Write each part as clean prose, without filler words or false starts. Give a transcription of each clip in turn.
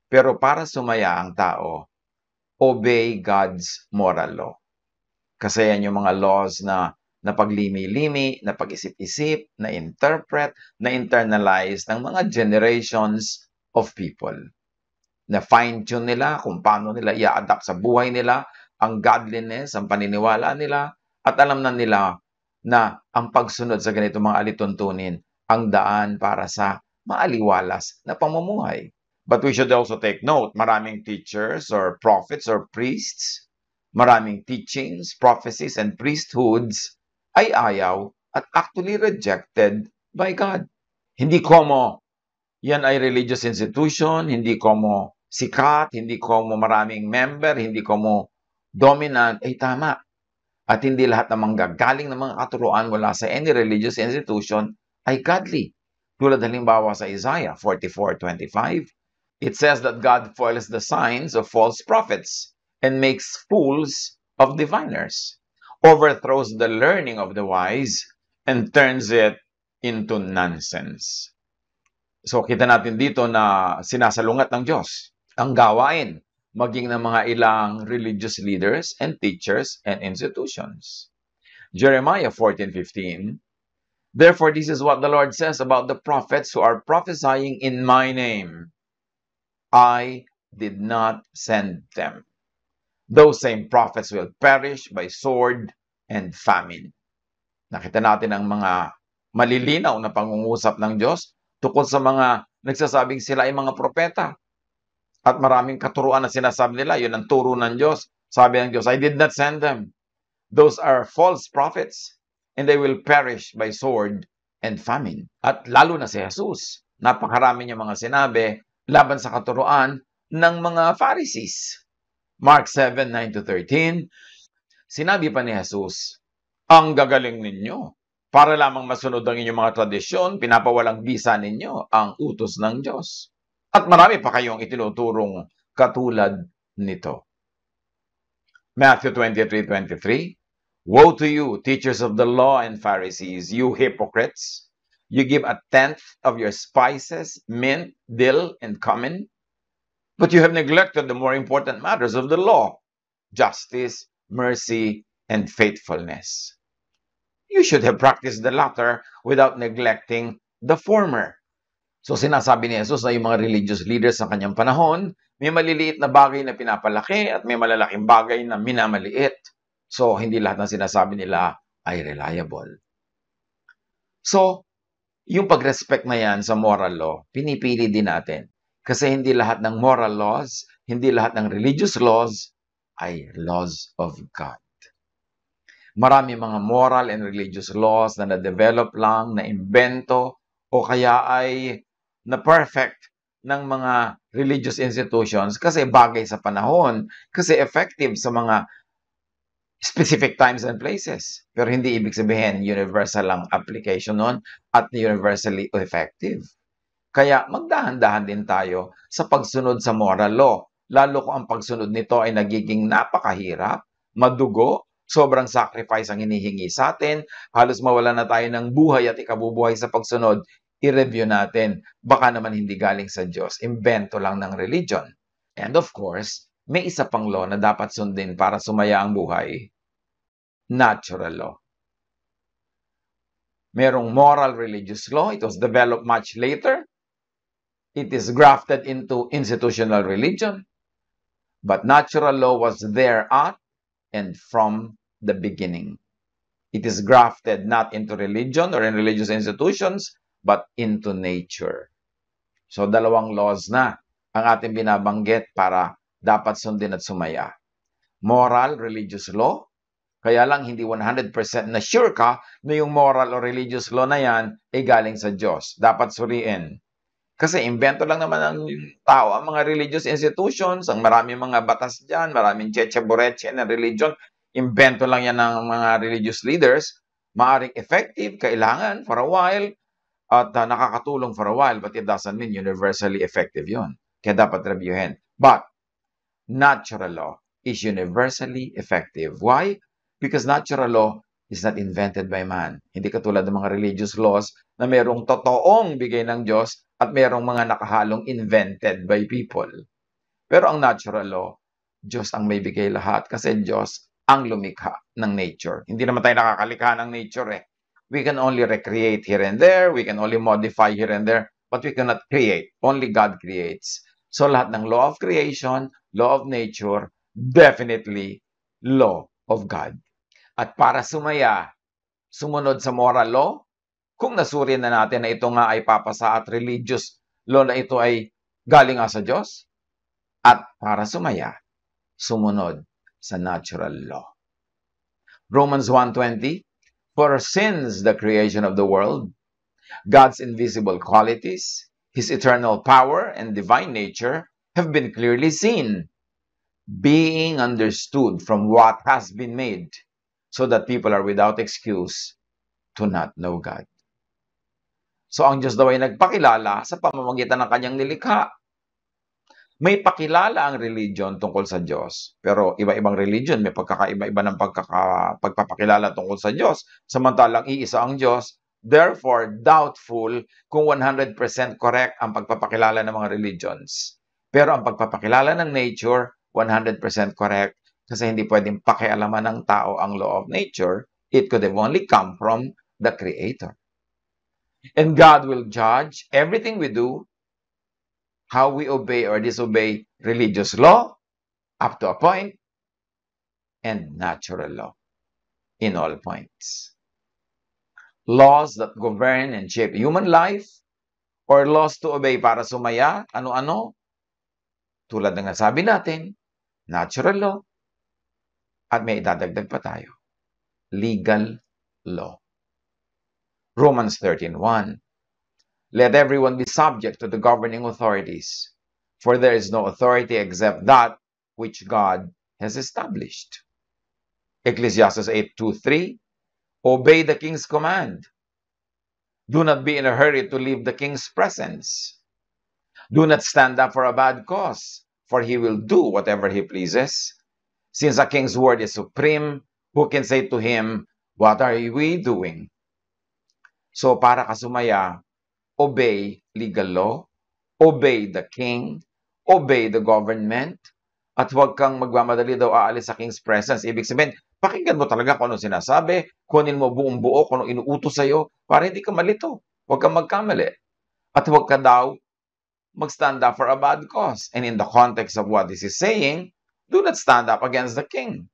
Pero para sumaya ang tao, obey God's moral law. Kasi yan yung mga laws na napaglimi-limi, napag-isip-isip, na-interpret, na-internalize ng mga generations of people. Na fine-tune nila kung paano nila i-adapt sa buhay nila ang godliness, ang paniniwala nila, at alam na nila na ang pagsunod sa ganito mga alituntunin ang daan para sa maaliwalas na pamumuhay. But we should also take note, maraming teachers or prophets or priests, maraming teachings, prophecies, and priesthoods ay ayaw at actually rejected by God. Hindi como yan ay religious institution, hindi como sikat, hindi como maraming member, hindi como dominant, ay tama. At hindi lahat ng manggagaling ng mga katuruan mula sa any religious institution ay godly. Tulad halimbawa sa Isaiah 44:25, it says that God foils the signs of false prophets and makes fools of diviners, overthrows the learning of the wise, and turns it into nonsense. So kita natin dito na sinasalungat ng Diyos ang gawain maging ng mga ilang religious leaders and teachers and institutions. Jeremiah 14:15, therefore this is what the Lord says about the prophets who are prophesying in my name. I did not send them. Those same prophets will perish by sword and famine. Nakita natin ang mga malilinaw na pangungusap ng Diyos tungkol sa mga nagsasabing sila ay mga propeta. At maraming katuruan na sinasabi nila, yun ang turo ng Diyos. Sabi ng Diyos, I did not send them. Those are false prophets, and they will perish by sword and famine. At lalo na si Jesus, napakarami niya mga sinabi laban sa katuruan ng mga Pharisees. Mark 7:9-13, sinabi pa ni Jesus, ang gagaling ninyo. Para lamang masunod ang inyong mga tradisyon, pinapawalang bisa ninyo ang utos ng Diyos. At marami pa kayong itinuturong katulad nito. Matthew 23:23, woe to you, teachers of the law and Pharisees, you hypocrites! You give a tenth of your spices, mint, dill, and cumin, but you have neglected the more important matters of the law, justice, mercy, and faithfulness. You should have practiced the latter without neglecting the former. So sinasabi ni Jesus na yung mga religious leaders sa kanyang panahon, may maliliit na bagay na pinapalaki at may malalaking bagay na minamaliit. So hindi lahat ng sinasabi nila ay reliable. So, yung pag-respect na yan sa moral law, pinipili din natin. Kasi hindi lahat ng moral laws, hindi lahat ng religious laws ay laws of God. Marami mga moral and religious laws na na-develop lang, na-imbento, o kaya ay na-perfect ng mga religious institutions kasi bagay sa panahon, kasi effective sa mga specific times and places. Pero hindi ibig sabihin universal ang application nun at universally effective. Kaya magdahan-dahan din tayo sa pagsunod sa moral law. Lalo kung ang pagsunod nito ay nagiging napakahirap, madugo, sobrang sacrifice ang hinihingi sa atin, halos mawala na tayo ng buhay at ikabubuhay sa pagsunod, i-review natin. Baka naman hindi galing sa Diyos, imbento lang ng religion. And of course, may isa pang law na dapat sundin para sumaya ang buhay. Natural law. Merong moral religious law. It was developed much later. It is grafted into institutional religion. But natural law was there at and from the beginning. It is grafted not into religion or in religious institutions, but into nature. So, dalawang laws na ang ating binabanggit para dapat sundin at sumaya. Moral, religious law. Kaya lang hindi 100% na sure ka na yung moral o religious law na yan ay galing sa Diyos. Dapat suriin. Kasi invento lang naman ng tao ang mga religious institutions, ang maraming mga batas dyan, maraming cheche-boreche na religion, invento lang yan ng mga religious leaders. Maaring effective, kailangan for a while, at nakakatulong for a while, but it doesn't mean universally effective yun. Kaya dapat reviewin. But natural law is universally effective. Why? Because natural law is not invented by man. Hindi katulad ng mga religious laws na merong totoong bigay ng Diyos at merong mga nakahalong invented by people. Pero ang natural law, Diyos ang may bigay lahat kasi Diyos ang lumikha ng nature. Hindi naman tayo nakakalikha ng nature eh. We can only recreate here and there, we can only modify here and there, but we cannot create. Only God creates. So lahat ng law of creation, law of nature, definitely law of God. At para sumaya, sumunod sa moral law, kung nasuri na natin na ito nga ay papasa at religious law na ito ay galing nga sa Diyos, at para sumaya, sumunod sa natural law. Romans 1:20, for since the creation of the world, God's invisible qualities, His eternal power and divine nature have been clearly seen, being understood from what has been made, so that people are without excuse to not know God. So ang Diyos daw ay nagpakilala sa pamamagitan ng kanyang nilikha. May pakilala ang religion tungkol sa Diyos, pero iba-ibang religion may pagkakaiba-iba ng pagpapakilala tungkol sa Diyos, samantalang iisa ang Diyos. Therefore, doubtful kung 100% correct ang pagpapakilala ng mga religions. Pero ang pagpapakilala ng nature, 100% correct kasi hindi pwedeng pakialaman ng tao ang law of nature. It could have only come from the Creator. And God will judge everything we do, how we obey or disobey religious law, up to a point, and natural law, in all points. Laws that govern and shape human life, or laws to obey para sumaya, ano-ano, tulad ng nasabi natin, natural law, at may idadagdag pa tayo, legal law. Romans 13:1, let everyone be subject to the governing authorities, for there is no authority except that which God has established. Ecclesiastes 8:2-3, obey the king's command. Do not be in a hurry to leave the king's presence. Do not stand up for a bad cause, for he will do whatever he pleases. Since a king's word is supreme, who can say to him, what are we doing? So para kasumaya, obey legal law, obey the king, obey the government, at huwag kang magmamadali daw aalis sa king's presence. Ibig sabihin, pakinggan mo talaga kung anong sinasabi, kunin mo buong buo kung anong inuutos sa'yo, para hindi ka malito. Huwag kang magkamali. At huwag ka daw mag-stand up for a bad cause. And in the context of what this is saying, do not stand up against the king.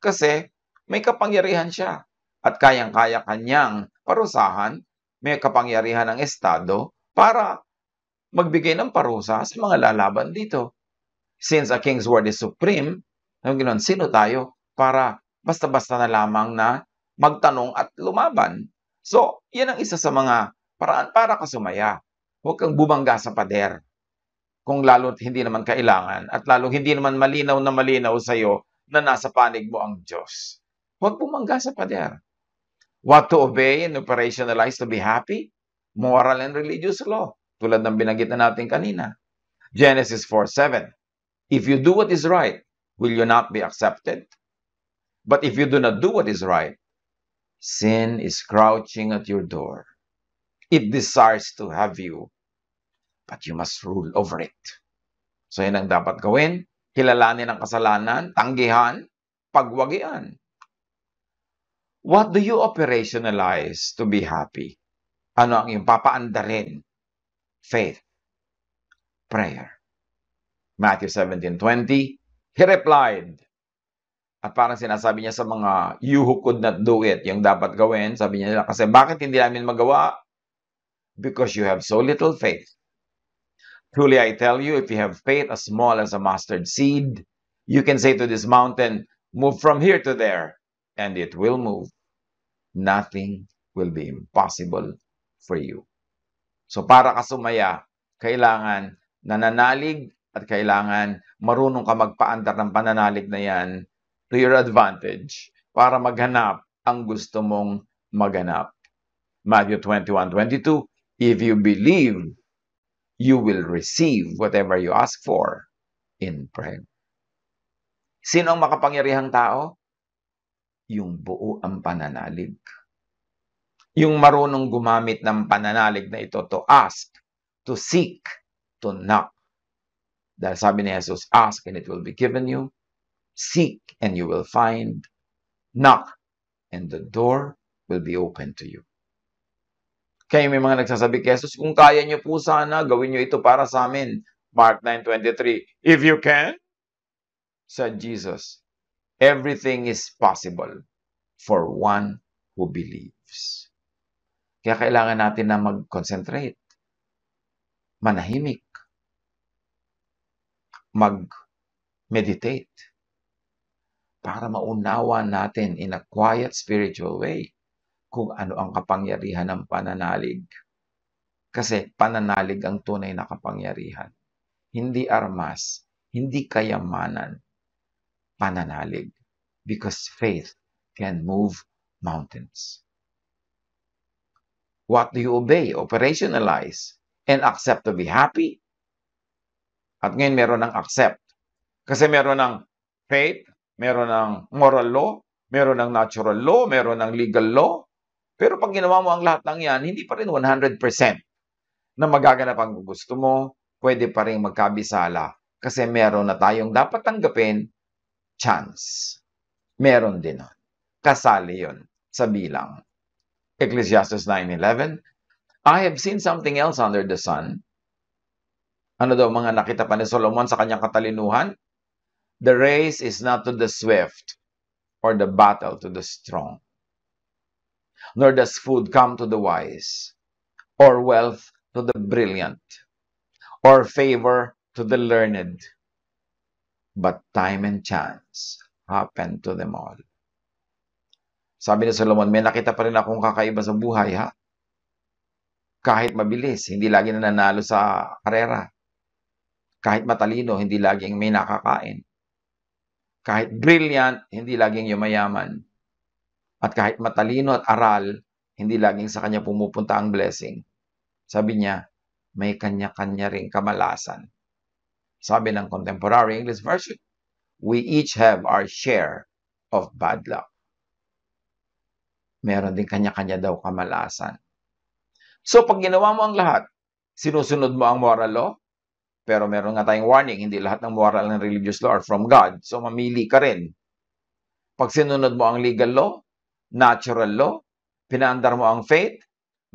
Kasi may kapangyarihan siya. At kayang-kaya kanyang parusahan, may kapangyarihan ng Estado para magbigay ng parusa sa mga lalaban dito. Since a king's word is supreme, sino tayo para basta-basta na lamang na magtanong at lumaban? So, yan ang isa sa mga paraan para kasumaya. Huwag kang bumangga sa pader kung lalo't hindi naman kailangan at lalong hindi naman malinaw na malinaw sa'yo na nasa panig mo ang Diyos. Huwag bumangga sa pader. What to obey and operationalize to be happy? Moral and religious law. Tulad ng binanggit na natin kanina. Genesis 4:7. If you do what is right, will you not be accepted? But if you do not do what is right, sin is crouching at your door. It desires to have you, but you must rule over it. So yan ang dapat gawin. Kilalanin ang kasalanan, tanggihan, pagwagian. What do you operationalize to be happy? Ano ang iyong papaandarin? Faith. Prayer. Matthew 17:20, he replied, at parang sinasabi niya sa mga you who could not do it, yung dapat gawin, sabi niya kasi bakit hindi namin magawa? Because you have so little faith. Truly I tell you, if you have faith as small as a mustard seed, you can say to this mountain, move from here to there, and it will move. Nothing will be impossible for you. So para kasumaya, kailangan nananalig at kailangan marunong ka magpaandar ng pananalig na yan to your advantage para maghanap ang gusto mong maghanap. Matthew 21:22, if you believe, you will receive whatever you ask for in prayer. Sino ang makapangyarihang tao? Yung buo ang pananalig. Yung marunong gumamit ng pananalig na ito to ask, to seek, to knock. Dahil sabi ni Jesus, ask and it will be given you. Seek and you will find. Knock and the door will be open to you. Kaya may mga nagsasabi kay Jesus, kung kaya niyo po sana, gawin niyo ito para sa amin. Mark 9:23, if you can, said Jesus, everything is possible for one who believes. Kaya kailangan natin na mag-concentrate, manahimik, mag-meditate, para maunawa natin in a quiet spiritual way kung ano ang kapangyarihan ng pananalig. Kasi pananalig ang tunay na kapangyarihan. Hindi armas, hindi kayamanan, pananalig. Because faith can move mountains. What do you obey? Operationalize and accept to be happy. At ngayon meron ng accept. Kasi meron ng faith, meron ng moral law, meron ng natural law, meron ng legal law. Pero pag ginawa mo ang lahat ng yan, hindi pa rin 100% na magaganap ang gusto mo, pwede pa rin magkabisala. Kasi meron na tayong dapat tanggapin, chance. Meron din nun. Kasali yun sa bilang. Ecclesiastes 9:11, I have seen something else under the sun. Ano daw mga nakita pa ni Solomon sa kanyang katalinuhan? The race is not to the swift or the battle to the strong. Nor does food come to the wise, or wealth to the brilliant, or favor to the learned. But time and chance happen to them all. Sabi ni Solomon, may nakita pa rin akong kakaiba sa buhay, ha? Kahit mabilis, hindi lagi nananalo sa karera. Kahit matalino, hindi laging may nakakain. Kahit brilliant, hindi laging yumayaman. At kahit matalino at aral, hindi laging sa kanya pumupunta ang blessing. Sabi niya, may kanya-kanya ring kamalasan. Sabi ng Contemporary English Version, we each have our share of bad luck. Meron din kanya-kanya daw kamalasan. So, pag ginawa mo ang lahat, sinusunod mo ang moral law, pero meron nga tayong warning, hindi lahat ng moral and religious law are from God. So, mamili ka rin. Pag sinunod mo ang legal law, natural law, pinaandar mo ang faith,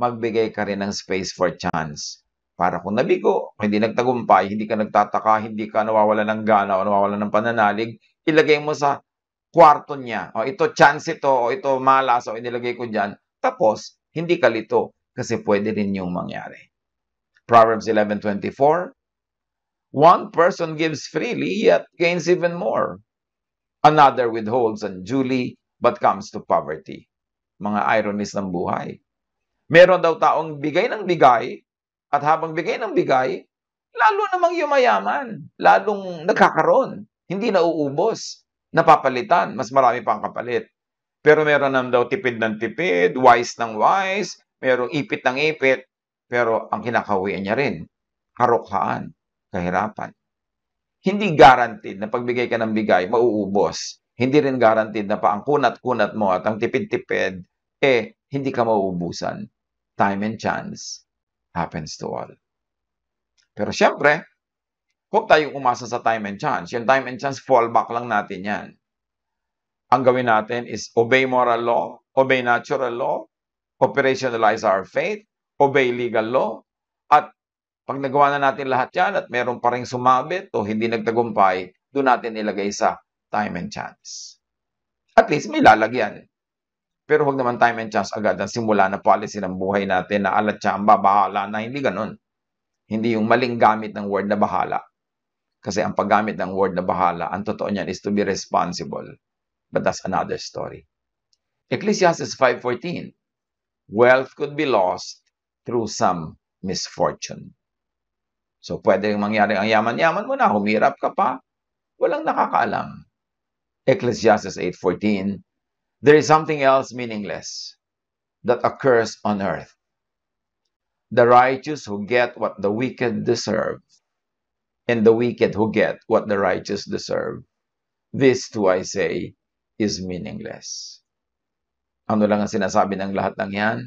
magbigay ka rin ng space for chance. Para kung nabigo, hindi nagtagumpay, hindi ka nagtataka, hindi ka nawawala ng gana o nawawala ng pananalig, ilagay mo sa kwarto niya. O ito chance ito, o ito malas, o inilagay ko dyan. Tapos, hindi ka lito kasi pwede rin yung mangyari. Proverbs 11:24, one person gives freely, yet gains even more. Another withholds unduly, but comes to poverty. Mga ironies ng buhay. Meron daw taong bigay ng bigay, at habang bigay ng bigay, lalo namang yumayaman, lalong nagkakaroon, hindi nauubos, napapalitan, mas marami pang kapalit. Pero meron naman daw tipid ng tipid, wise ng wise, merong ipit ng ipit, pero ang kinakawian niya rin, karukhaan, kahirapan. Hindi guaranteed na pagbigay ka ng bigay, mauubos. Hindi rin guaranteed na pa ang kunat-kunat mo at ang tipid-tipid, hindi ka mauubusan. Time and chance happens to all. Pero syempre, huwag tayong umasa sa time and chance. Yung time and chance, fallback lang natin yan. Ang gawin natin is obey moral law, obey natural law, operationalize our faith, obey legal law, at pag nagawa na natin lahat yan at meron pa rin sumabit o hindi nagtagumpay, doon natin ilagay sa time and chance. At least may lalagyan. Pero huwag naman time and chance agad ang simula na policy ng buhay natin na alatsamba, bahala na, hindi ganun. Hindi yung maling gamit ng word na bahala. Kasi ang paggamit ng word na bahala, ang totoo niyan is to be responsible. But that's another story. Ecclesiastes 5:14, wealth could be lost through some misfortune. So, pwede mangyari ang yaman-yaman mo na, humirap ka pa, walang nakakaalam. Ecclesiastes 8:14, there is something else meaningless that occurs on earth. The righteous who get what the wicked deserve, and the wicked who get what the righteous deserve. This too, I say, is meaningless. Ano lang ang sinasabi ng lahat ng yan?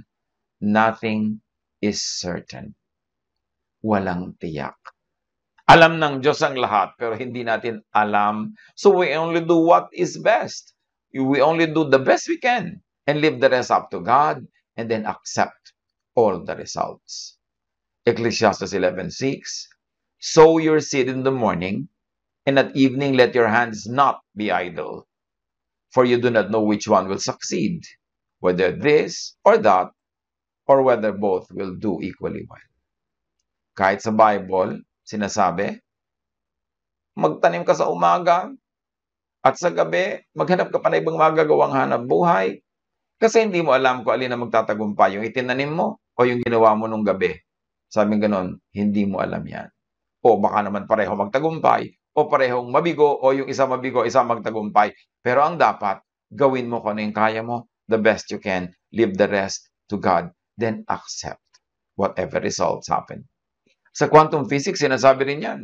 Nothing is certain. Walang tiyak. Alam ng Diyos ang lahat, pero hindi natin alam. So we only do what is best. We only do the best we can and leave the rest up to God and then accept all the results. Ecclesiastes 11:6, sow your seed in the morning, and at evening let your hands not be idle. For you do not know which one will succeed, whether this or that, or whether both will do equally well. Kahit sa Bible, sinasabi, magtanim ka sa umaga, at sa gabi, maghanap ka pa na ibang magagawang hanap buhay, kasi hindi mo alam kung alin na magtatagumpay, yung itinanim mo o yung ginawa mo nung gabi. Sabi ganon, hindi mo alam yan. O baka naman pareho magtagumpay, o parehong mabigo, o yung isa mabigo, isa magtagumpay. Pero ang dapat, gawin mo kung ano yung kaya mo, the best you can, leave the rest to God, then accept whatever results happen. Sa quantum physics, sinasabi rin yan.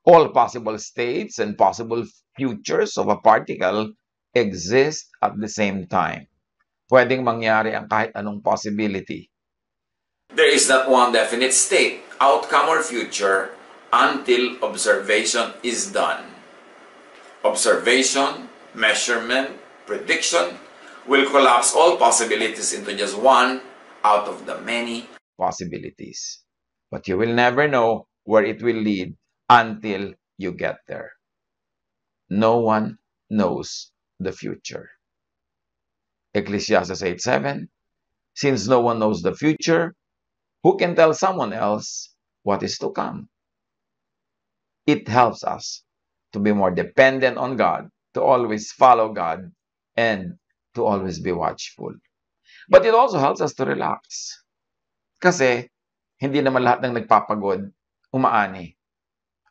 All possible states and possible futures of a particle exist at the same time. Pwedeng mangyari ang kahit anong possibility. There is not one definite state, outcome or future, until observation is done. Observation, measurement, prediction will collapse all possibilities into just one out of the many possibilities. But you will never know where it will lead until you get there. No one knows the future. Ecclesiastes 8:7, since no one knows the future, who can tell someone else what is to come? It helps us to be more dependent on God, to always follow God, and to always be watchful. But it also helps us to relax. Kasi, hindi naman lahat ng nagpapagod, umaani.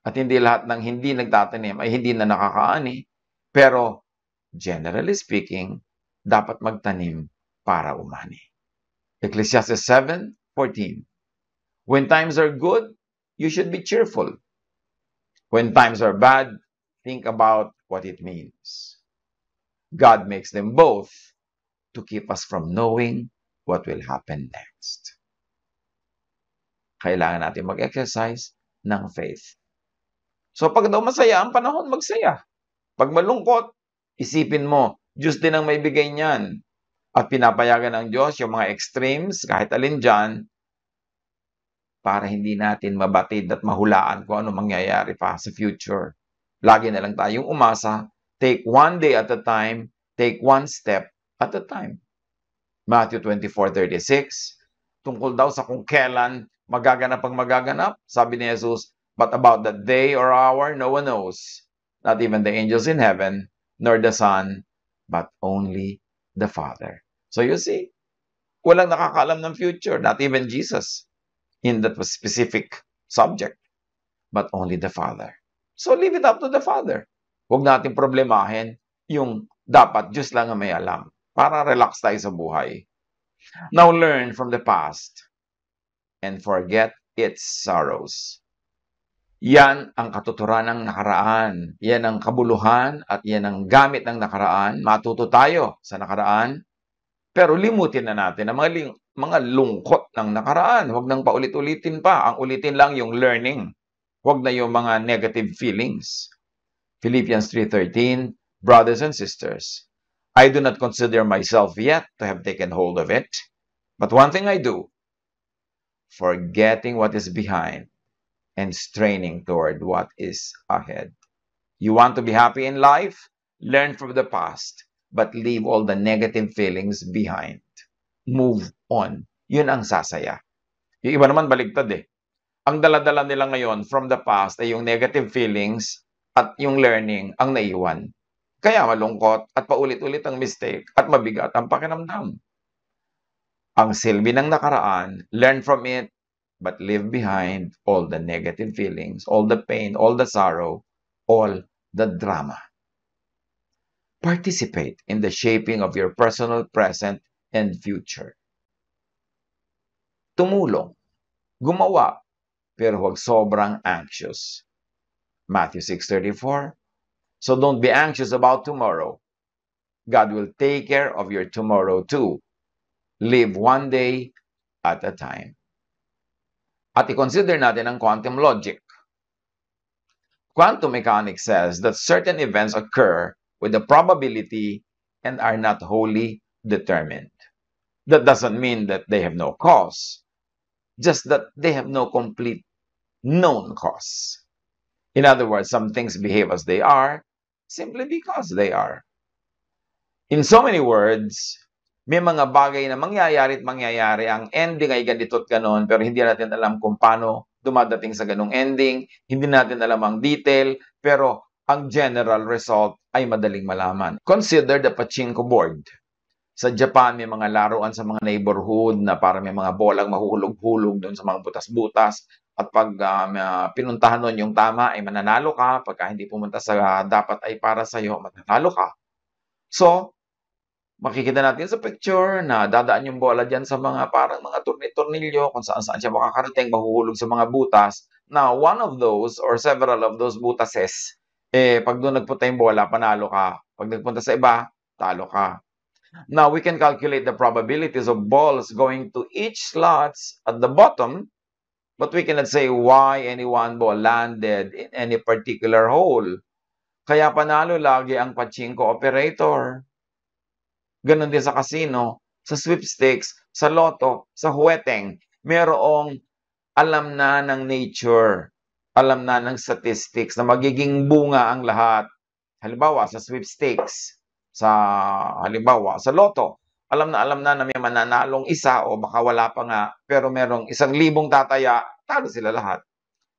At hindi lahat ng hindi nagtatanim ay hindi na nakakaani. Pero, generally speaking, dapat magtanim para umani. Ecclesiastes 7:14, when times are good, you should be cheerful. When times are bad, think about what it means. God makes them both to keep us from knowing what will happen next. Kailangan natin mag-exercise ng faith. So pag daw masaya ang panahon, magsaya. Pag malungkot, isipin mo, Diyos din ang may bigay niyan. At pinapayagan ng Diyos yung mga extremes, kahit alin dyan, para hindi natin mabatid at mahulaan kung ano mangyayari pa sa future. Lagi na lang tayong umasa, take one day at a time, take one step at a time. Matthew 24:36, tungkol daw sa kung kailan magaganap ang magaganap, sabi ni Jesus, but about the day or hour, no one knows, not even the angels in heaven, nor the Son, but only the Father. So you see, walang nakakaalam ng future, not even Jesus, in that specific subject, but only the Father. So leave it up to the Father. Huwag natin problemahin yung dapat Diyos lang ang may alam, para relax tayo sa buhay. Now learn from the past and forget its sorrows. Yan ang katuturan ng nakaraan. Yan ang kabuluhan at yan ang gamit ng nakaraan. Matuto tayo sa nakaraan, pero limutin na natin ang mga lungkot ng nakaraan. Huwag nang paulit-ulitin pa. Ang ulitin lang yung learning. Huwag na yung mga negative feelings. Philippians 3:13, brothers and sisters, I do not consider myself yet to have taken hold of it, but one thing I do, forgetting what is behind and straining toward what is ahead. You want to be happy in life? Learn from the past, but leave all the negative feelings behind. Move on. Yun ang sasaya. Yung iba naman baligtad eh. Ang dala-dala nila ngayon from the past ay yung negative feelings at yung learning ang naiwan. Kaya malungkot at paulit-ulit ang mistake at mabigat ang pakiramdam. Ang silbi ng nakaraan, learn from it, but leave behind all the negative feelings, all the pain, all the sorrow, all the drama. Participate in the shaping of your personal present and future. Tumulong, gumawa, pero huwag sobrang anxious. Matthew 6:34, so don't be anxious about tomorrow. God will take care of your tomorrow too. Live one day at a time. At i-consider natin ang quantum logic. Quantum mechanics says that certain events occur with a probability and are not wholly determined. That doesn't mean that they have no cause, just that they have no complete known cause. In other words, some things behave as they are simply because they are. In so many words, may mga bagay na mangyayari at mangyayari. Ang ending ay ganito at ganon, pero hindi natin alam kung paano dumadating sa ganong ending. Hindi natin alam ang detail, pero ang general result ay madaling malaman. Consider the pachinko board. Sa Japan, may mga laruan sa mga neighborhood na para may mga bolang mahuhulog-hulog doon sa mga butas-butas. At pag pinuntahan nun yung tama, ay mananalo ka. Pagka hindi pumunta sa dapat ay para sa'yo, mananalo ka. So, makikita natin sa picture na dadaan yung bola dyan sa mga parang mga tornilyo kung saan-saan siya makakarating, mahuhulog sa mga butas. Now, one of those or several of those butases, pag doon nagpunta yung bola, panalo ka. Pag nagpunta sa iba, talo ka. Now, we can calculate the probabilities of balls going to each slots at the bottom, but we cannot say why any one ball landed in any particular hole. Kaya panalo lagi ang pachinko operator. Ganon din sa casino, sa sweepstakes, sa lotto, sa huweteng. Merong alam na ng nature, alam na ng statistics na magiging bunga ang lahat. Halimbawa, sa sweepstakes, halimbawa, sa lotto, alam na may mananalong isa o baka wala pa nga, pero merong 1,000 tataya, talo sila lahat.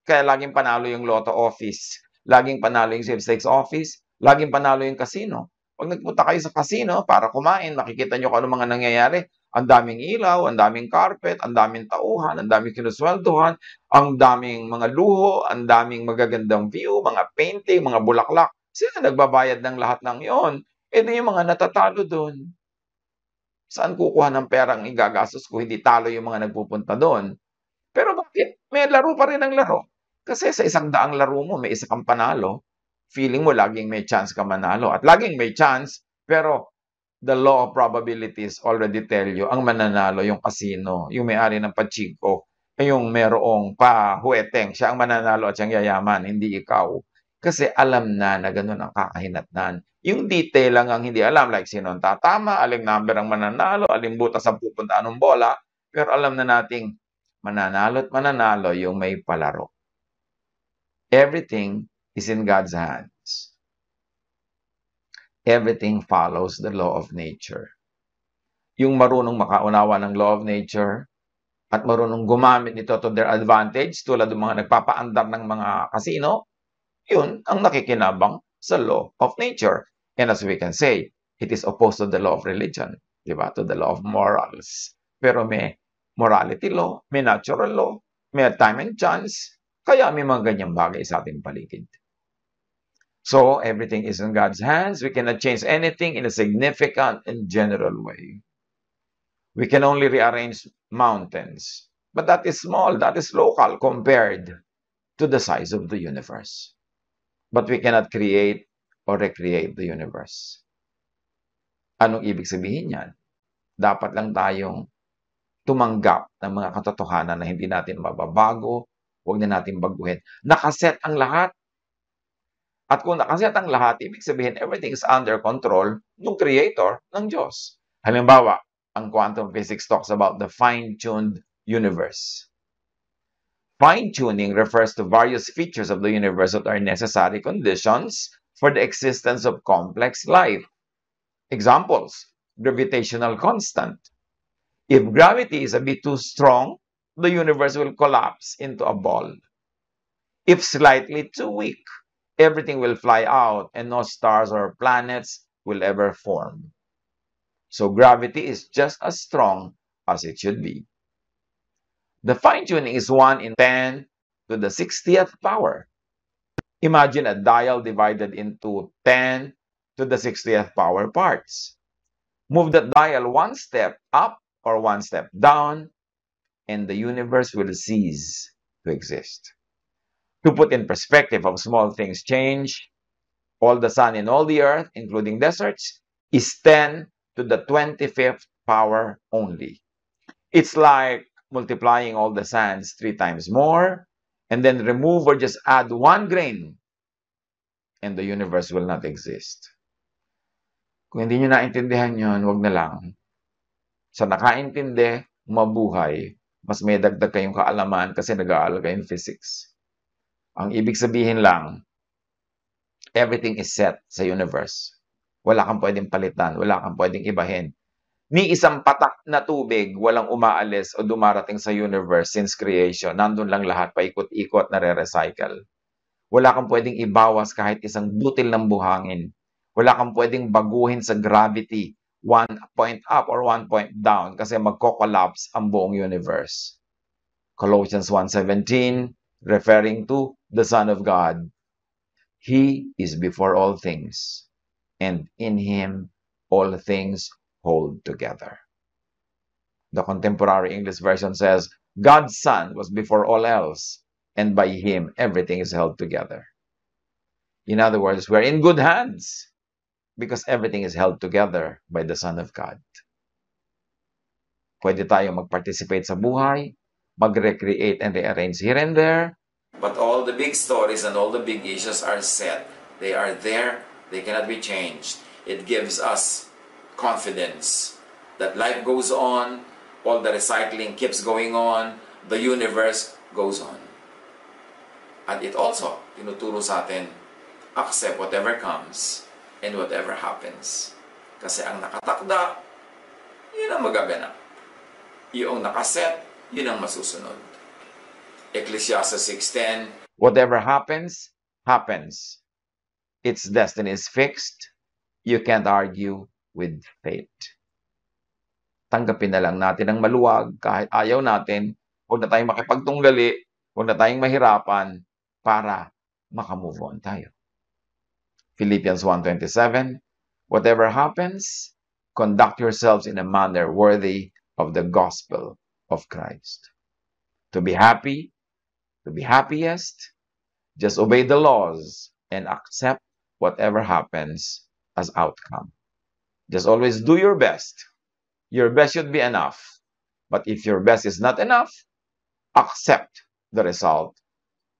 Kaya laging panalo yung lotto office, laging panalo yung sweepstakes office, laging panalo yung casino. Pag nagpunta kayo sa casino para kumain, makikita nyo kung ano mga nangyayari. Ang daming ilaw, ang daming carpet, ang daming tauhan, ang daming kinusweldohan, ang daming mga luho, ang daming magagandang view, mga painting, mga bulaklak. Sino nagbabayad ng lahat ng yon? Di yung mga natatalo doon. Saan kukuha ng perang igagastos kung hindi talo yung mga nagpupunta doon? Pero bakit? May laro pa rin ang laro. Kasi sa 100 laro mo, may isa kang panalo. Feeling mo laging may chance ka manalo. At laging may chance, pero the law of probabilities already tell you, ang mananalo yung casino, yung may-ari ng pachinko, yung merong pahuweteng, siya ang mananalo at siyang yayaman, hindi ikaw. Kasi alam na ganun ang kakahinatnan. Yung detail lang ang hindi alam, like sino ang tatama, aling number ang mananalo, aling butas ang pupuntaan ng bola, pero alam na nating mananalo at mananalo yung may palaro. Everything is in God's hands. Everything follows the law of nature. Yung marunong makaunawa ng law of nature at marunong gumamit nito to their advantage, tulad ng mga nagpapaandar ng mga casino, yun ang nakikinabang sa law of nature. And as we can say, it is opposed to the law of religion, diba? To the law of morals. Pero may morality law, may natural law, may time and chance, kaya may mga ganyang bagay sa ating paligid. So, everything is in God's hands. We cannot change anything in a significant and general way. We can only rearrange mountains. But that is small, that is local compared to the size of the universe. But we cannot create or recreate the universe. Anong ibig sabihin yan? Dapat lang tayong tumanggap ng mga katotohanan na hindi natin mababago, huwag na natin baguhin. Nakaset ang lahat. At kung nakaset ang lahat, ibig sabihin everything is under control ng creator, ng Diyos. Halimbawa, ang quantum physics talks about the fine-tuned universe. Fine-tuning refers to various features of the universe that are necessary conditions for the existence of complex life. Examples, gravitational constant. If gravity is a bit too strong, the universe will collapse into a ball. If slightly too weak, everything will fly out and no stars or planets will ever form. So gravity is just as strong as it should be. The fine-tuning is 1 in 10 to the 60th power. Imagine a dial divided into 10 to the 60th power parts. Move that dial one step up or one step down, and the universe will cease to exist. To put in perspective how small things change, all the sun and all the earth, including deserts, is 10 to the 25th power only. It's like multiplying all the sands 3 times more, and then remove or just add 1 grain and the universe will not exist. Kung hindi nyo naintindihan yon, wag na lang. Sa nakaintindi, mabuhay, mas may dagdag kayong kaalaman kasi nag-aaral kayong physics. Ang ibig sabihin lang, everything is set sa universe. Wala kang pwedeng palitan, wala kang pwedeng ibahin. Ni isang patak na tubig, walang umaalis o dumarating sa universe since creation. Nandun lang lahat, paikot-ikot, nare-recycle. Wala kang pwedeng ibawas kahit isang butil ng buhangin. Wala kang pwedeng baguhin sa gravity, 1 point up or 1 point down kasi magko-collapse ang buong universe. Colossians 1:17, referring to the Son of God. He is before all things, and in Him all things hold together. The Contemporary English Version says, God's Son was before all else, and by Him everything is held together. In other words, we're in good hands because everything is held together by the Son of God. Pwede tayo mag-participate sa buhay, mag-recreate and rearrange here and there, but all the big stories and all the big issues are set. They are there. They cannot be changed. It gives us confidence that life goes on, all the recycling keeps going on, the universe goes on. And it also, tinuturo sa atin, accept whatever comes and whatever happens. Kasi ang nakatakda, yun ang magaganap. Yung nakaset, yun ang masusunod. Ecclesiastes 6:10, whatever happens, happens. Its destiny is fixed. You can't argue with fate. Tanggapin na lang natin ang maluwag kahit ayaw natin. Huwag na tayong makipagtunggali. Huwag na tayong mahirapan para makamove on tayo. Philippians 1:27, whatever happens, conduct yourselves in a manner worthy of the gospel of Christ. To be happy, to be happiest, just obey the laws and accept whatever happens as outcome. Just always do your best. Your best should be enough. But if your best is not enough, accept the result.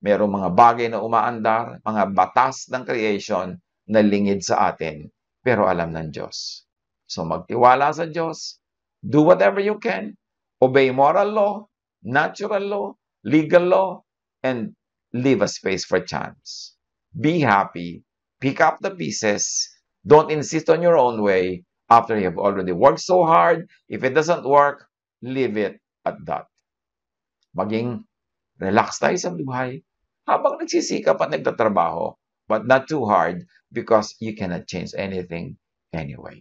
Merong mga bagay na umaandar, mga batas ng creation na lingid sa atin, pero alam ng Diyos. So magtiwala sa Diyos, do whatever you can, obey moral law, natural law, legal law, and leave a space for chance. Be happy, pick up the pieces, don't insist on your own way after you have already worked so hard. If it doesn't work, leave it at that. Maging relax tayo sa buhay habang nagsisikap at nagtatrabaho, but not too hard because you cannot change anything anyway.